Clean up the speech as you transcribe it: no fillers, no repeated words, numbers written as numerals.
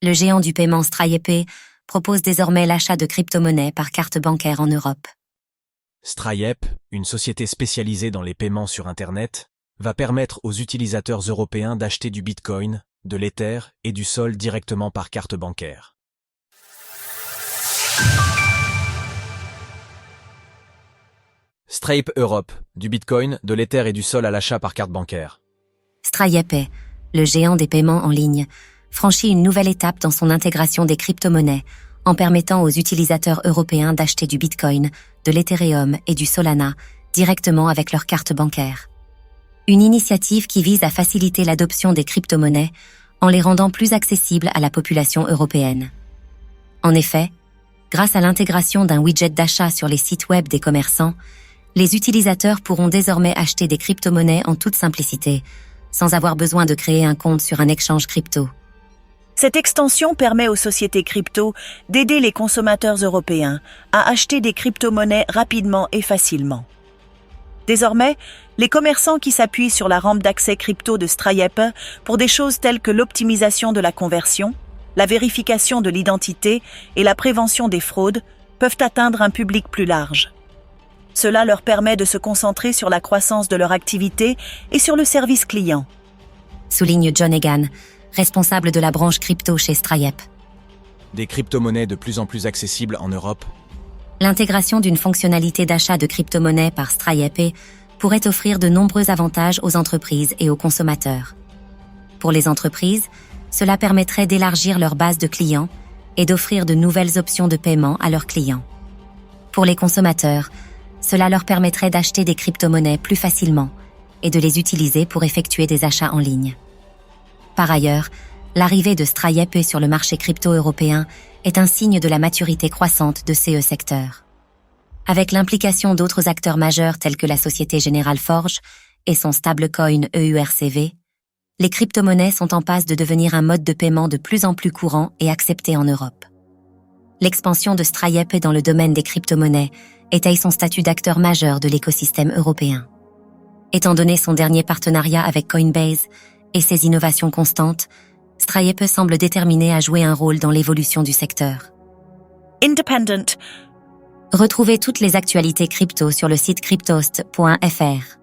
Le géant du paiement Stripe propose désormais l'achat de crypto-monnaies par carte bancaire en Europe. Stripe, une société spécialisée dans les paiements sur Internet, va permettre aux utilisateurs européens d'acheter du Bitcoin, de l'Ether et du Sol directement par carte bancaire. Stripe Europe, du Bitcoin, de l'Ether et du Sol à l'achat par carte bancaire. Stripe, le géant des paiements en ligne, franchit une nouvelle étape dans son intégration des crypto-monnaies en permettant aux utilisateurs européens d'acheter du Bitcoin, de l'Ethereum et du Solana directement avec leur carte bancaire. Une initiative qui vise à faciliter l'adoption des crypto-monnaies en les rendant plus accessibles à la population européenne. En effet, grâce à l'intégration d'un widget d'achat sur les sites web des commerçants, les utilisateurs pourront désormais acheter des crypto-monnaies en toute simplicité, sans avoir besoin de créer un compte sur un échange crypto. Cette extension permet aux sociétés crypto d'aider les consommateurs européens à acheter des crypto-monnaies rapidement et facilement. Désormais, les commerçants qui s'appuient sur la rampe d'accès crypto de Stripe pour des choses telles que l'optimisation de la conversion, la vérification de l'identité et la prévention des fraudes peuvent atteindre un public plus large. Cela leur permet de se concentrer sur la croissance de leur activité et sur le service client. Souligne John Egan, responsable de la branche crypto chez Stripe. Des crypto-monnaies de plus en plus accessibles en Europe. L'intégration d'une fonctionnalité d'achat de crypto-monnaies par Stripe pourrait offrir de nombreux avantages aux entreprises et aux consommateurs. Pour les entreprises, cela permettrait d'élargir leur base de clients et d'offrir de nouvelles options de paiement à leurs clients. Pour les consommateurs, cela leur permettrait d'acheter des crypto-monnaies plus facilement et de les utiliser pour effectuer des achats en ligne. Par ailleurs, l'arrivée de Stripe sur le marché crypto européen est un signe de la maturité croissante de ces secteurs. Avec l'implication d'autres acteurs majeurs tels que la Société Générale Forge et son stablecoin EURCV, les crypto-monnaies sont en passe de devenir un mode de paiement de plus en plus courant et accepté en Europe. L'expansion de Stripe dans le domaine des crypto-monnaies étaye son statut d'acteur majeur de l'écosystème européen. Étant donné son dernier partenariat avec Coinbase et ses innovations constantes, Stripe semble déterminé à jouer un rôle dans l'évolution du secteur. Independent. Retrouvez toutes les actualités crypto sur le site cryptost.fr.